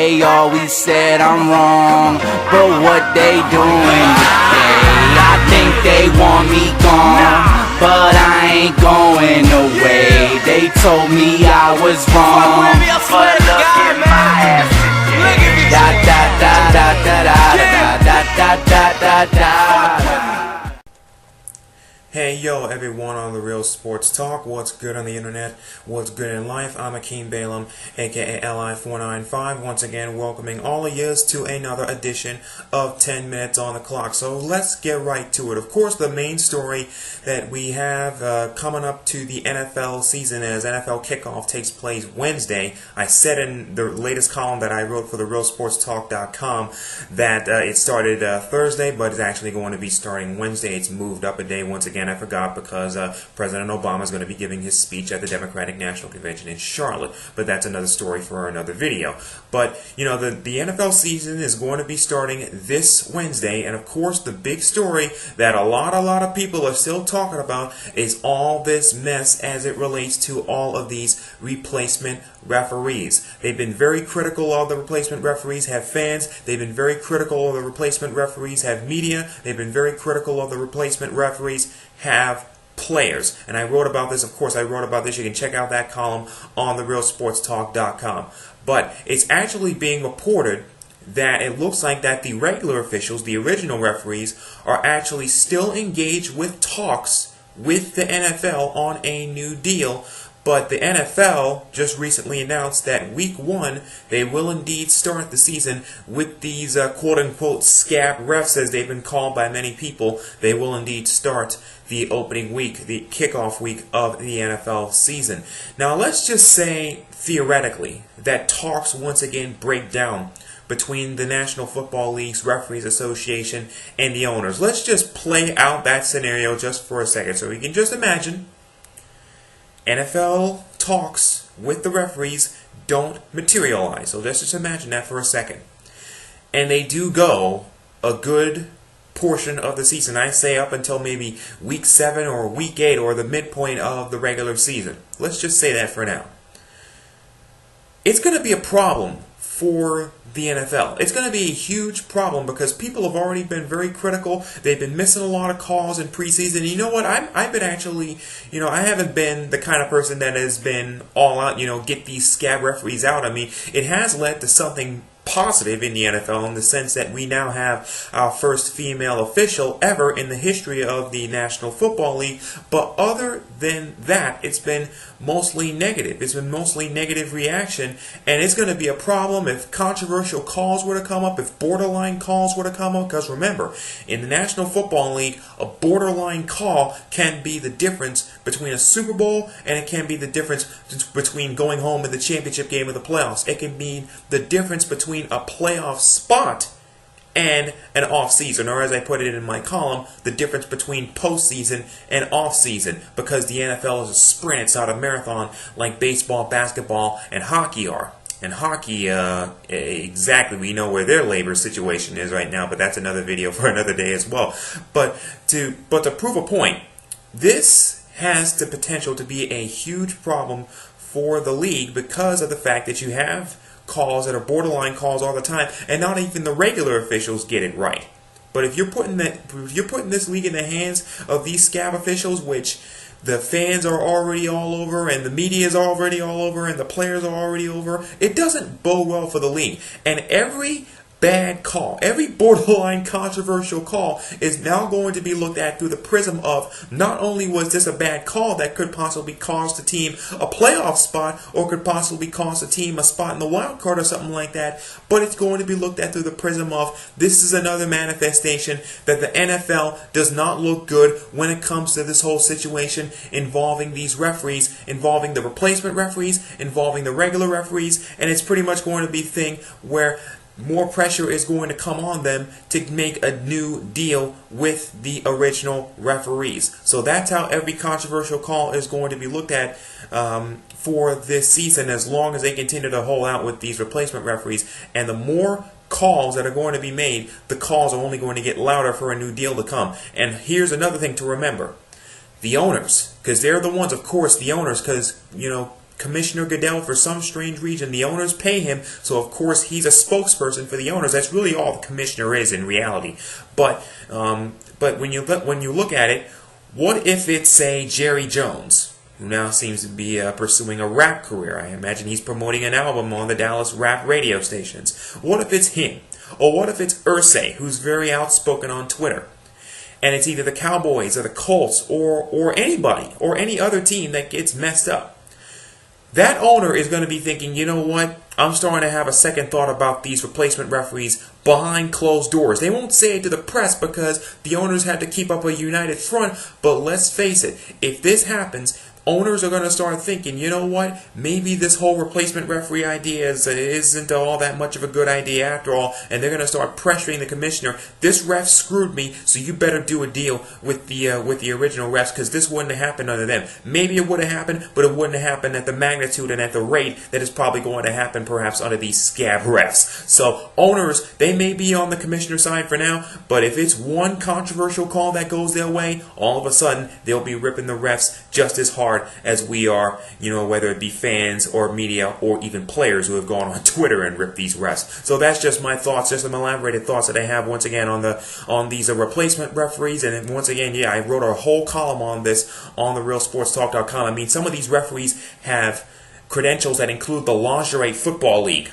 they always said I'm wrong, but what they doing today? I think they want me gone, but I ain't going away. They told me I was wrong, but look at my ass today. Da da da da da da da da da da da. Hey yo everyone on The Real Sports Talk, what's good on the internet, what's good in life? I'm Akeem Balaam, aka Li495, once again welcoming all of yous to another edition of 10 Minutes on the Clock. So let's get right to it. Of course, the main story that we have coming up to the NFL season as NFL kickoff takes place Wednesday. I said in the latest column that I wrote for TheRealSportsTalk.com that it started Thursday, but it's actually going to be starting Wednesday. It's moved up a day once again. I forgot because President Obama is going to be giving his speech at the Democratic National Convention in Charlotte, but that's another story for another video. But, you know, the NFL season is going to be starting this Wednesday, and of course the big story that a lot of people are still talking about is all this mess as it relates to all of these replacement referees. They've been very critical of the replacement referees, have fans. They've been very critical of the replacement referees, have media. They've been very critical of the replacement referees, have players. And I wrote about this, of course I wrote about this, you can check out that column on TheRealSportsTalk.com. But it's actually being reported that it looks like that the regular officials, the original referees, are actually still engaged with talks with the NFL on a new deal. But the NFL just recently announced that week 1, they will indeed start the season with these quote-unquote scab refs, as they've been called by many people. They will indeed start the opening week, the kickoff week of the NFL season. Now, let's just say, theoretically, that talks once again break down between the National Football League's Referees Association and the owners. Let's just play out that scenario just for a second. So you can just imagine NFL talks with the referees don't materialize. So let's just imagine that for a second. And they do go a good portion of the season. I say up until maybe week 7 or week 8 or the midpoint of the regular season. Let's just say that for now. It's going to be a problem for the NFL. It's going to be a huge problem because people have already been very critical. They've been missing a lot of calls in preseason. You know what? I've been actually, I haven't been the kind of person that has been all out, get these scab referees out. I mean, it has led to something positive in the NFL in the sense that we now have our first female official ever in the history of the National Football League. But other than that, it's been mostly negative. It's been mostly negative reaction, and it's going to be a problem if controversial calls were to come up, if borderline calls were to come up, because remember, in the National Football League, a borderline call can be the difference between a Super Bowl and it can be the difference between going home in the championship game of the playoffs. It can be the difference between a playoff spot and an off-season, or as I put it in my column, the difference between postseason and off-season, because the NFL is a sprint, it's not a marathon like baseball, basketball, and hockey are. And hockey, exactly, we know where their labor situation is right now, but that's another video for another day as well. But to prove a point, this has the potential to be a huge problem for the league because of the fact that you have calls that are borderline calls all the time, and not even the regular officials get it right. But if you're putting this league in the hands of these scab officials, which the fans are already all over, and the media is already all over, and the players are already over, it doesn't bode well for the league. And every bad call, every borderline controversial call is now going to be looked at through the prism of not only was this a bad call that could possibly cost the team a playoff spot or could possibly cost the team a spot in the wild card or something like that, but it's going to be looked at through the prism of this is another manifestation that the NFL does not look good when it comes to this whole situation involving these referees, involving the replacement referees, involving the regular referees, and it's pretty much going to be a thing where more pressure is going to come on them to make a new deal with the original referees. So that's how every controversial call is going to be looked at for this season, as long as they continue to hold out with these replacement referees. And the more calls that are going to be made, the calls are only going to get louder for a new deal to come. And here's another thing to remember. The owners, because they're the ones, of course, the owners, because, Commissioner Goodell, for some strange reason, the owners pay him, so of course he's a spokesperson for the owners. That's really all the commissioner is in reality. But when you look at it, what if it's, say, Jerry Jones, who now seems to be pursuing a rap career? I imagine he's promoting an album on the Dallas rap radio stations. What if it's him? Or what if it's Irsay, who's very outspoken on Twitter? And it's either the Cowboys or the Colts or anybody or any other team that gets messed up. That owner is going to be thinking, you know what? I'm starting to have a second thought about these replacement referees behind closed doors. They won't say it to the press because the owners had to keep up a united front. But let's face it, if this happens, owners are going to start thinking, you know what, maybe this whole replacement referee idea isn't all that much of a good idea after all, and they're going to start pressuring the commissioner. This ref screwed me, so you better do a deal with the original refs, because this wouldn't have happened under them. Maybe it would have happened, but it wouldn't have happened at the magnitude and at the rate that is probably going to happen perhaps under these scab refs. So owners, they may be on the commissioner's side for now, but if it's one controversial call that goes their way, all of a sudden they'll be ripping the refs just as hard as we are, whether it be fans or media or even players who have gone on Twitter and ripped these refs. So that's just my thoughts, just some elaborated thoughts that I have once again on these replacement referees. And once again, I wrote a whole column on this on therealsportstalk.com. I mean, some of these referees have credentials that include the Lingerie Football League.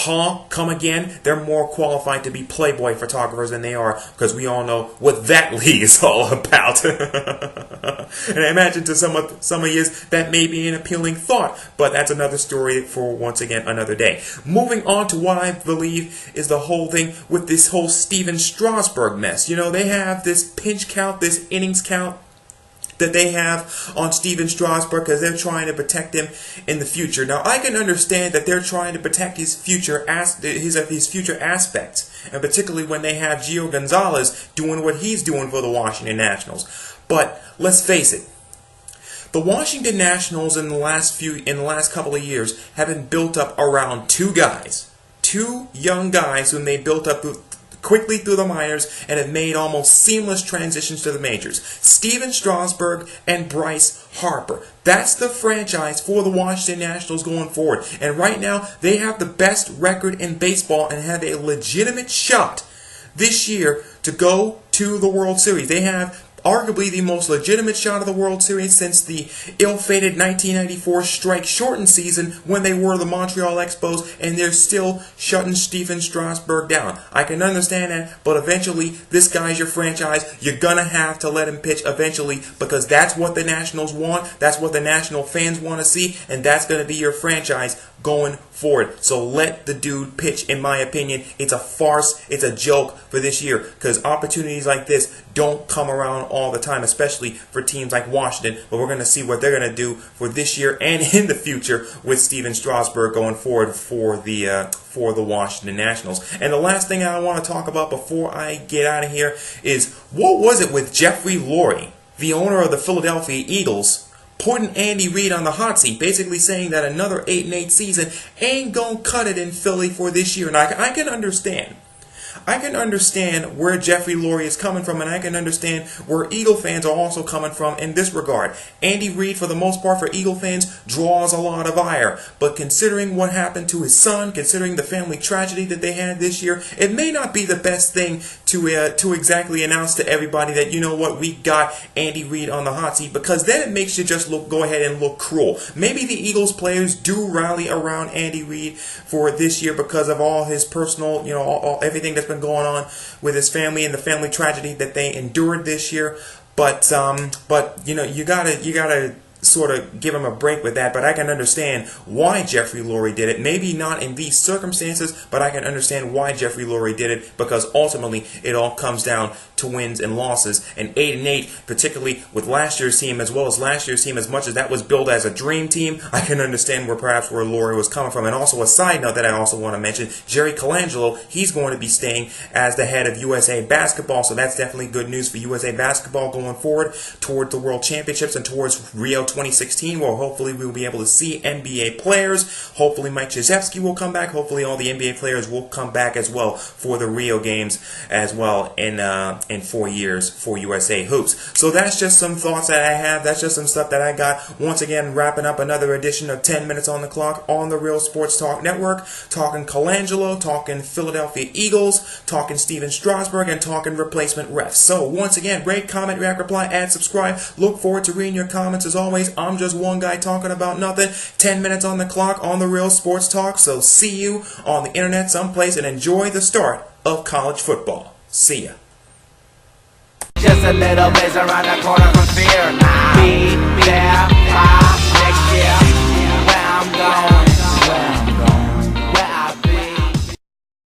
Come again? They're more qualified to be Playboy photographers than they are, because we all know what that league is all about. And I imagine to some of you that may be an appealing thought, but that's another story for, once again, another day. Moving on to what I believe is the whole thing with this whole Stephen Strasburg mess. They have this pinch count, this innings count that they have on Stephen Strasburg because they're trying to protect him in the future. Now, I can understand that they're trying to protect his future aspects, and particularly when they have Gio Gonzalez doing what he's doing for the Washington Nationals. But let's face it, the Washington Nationals in the last couple of years have been built up around two young guys whom they built up quickly through the minors and have made almost seamless transitions to the majors. Stephen Strasburg and Bryce Harper. That's the franchise for the Washington Nationals going forward. And right now, they have the best record in baseball and have a legitimate shot this year to go to the World Series. They have arguably the most legitimate shot of the World Series since the ill-fated 1994 strike-shortened season when they were the Montreal Expos, and they're still shutting Stephen Strasburg down. I can understand that, but eventually, this guy's your franchise. You're going to have to let him pitch eventually because that's what the Nationals want, that's what the National fans want to see, and that's going to be your franchise going forward. So let the dude pitch, in my opinion. It's a farce. It's a joke for this year because opportunities like this don't come around all the time, especially for teams like Washington. But we're going to see what they're going to do for this year and in the future with Stephen Strasburg going forward for the Washington Nationals. And the last thing I want to talk about before I get out of here is what was it with Jeffrey Lurie, the owner of the Philadelphia Eagles, putting Andy Reid on the hot seat, basically saying that another 8-8 season ain't gonna cut it in Philly for this year. And I can understand. I can understand where Jeffrey Lurie is coming from, and I can understand where Eagle fans are also coming from in this regard. Andy Reid, for the most part, for Eagle fans, draws a lot of ire. But considering what happened to his son, considering the family tragedy that they had this year, it may not be the best thing to exactly announce to everybody that, you know what, we got Andy Reid on the hot seat, because then it makes you just go ahead and look cruel. Maybe the Eagles players do rally around Andy Reid for this year because of all his personal, everything that's been going on with his family and the family tragedy that they endured this year. But you gotta sort of give him a break with that. But I can understand why Jeffrey Lurie did it. Maybe not in these circumstances, but I can understand why Jeffrey Lurie did it, because ultimately it all comes down to wins and losses. And 8-8, particularly with last year's team, as well as last year's team, as much as that was billed as a dream team, I can understand where Lurie was coming from. And also a side note that I also want to mention, Jerry Colangelo, he's going to be staying as the head of USA Basketball, so that's definitely good news for USA Basketball going forward toward the World Championships and towards Rio 2016, where hopefully we will be able to see NBA players. Hopefully Mike Krzyzewski will come back. Hopefully all the NBA players will come back as well for the Rio games as well in 4 years for USA Hoops. So that's just some thoughts that I have. That's just some stuff that I got. Once again, wrapping up another edition of 10 Minutes on the Clock on the Real Sports Talk Network, talking Colangelo, talking Philadelphia Eagles, talking Stephen Strasburg, and talking replacement refs. So once again, rate, comment, react, reply, add, subscribe. Look forward to reading your comments. As always, I'm just one guy talking about nothing. 10 minutes on the clock on the Real Sports Talk. So see you on the internet someplace, and enjoy the start of college football. See ya. Just a little bit around the corner from fear.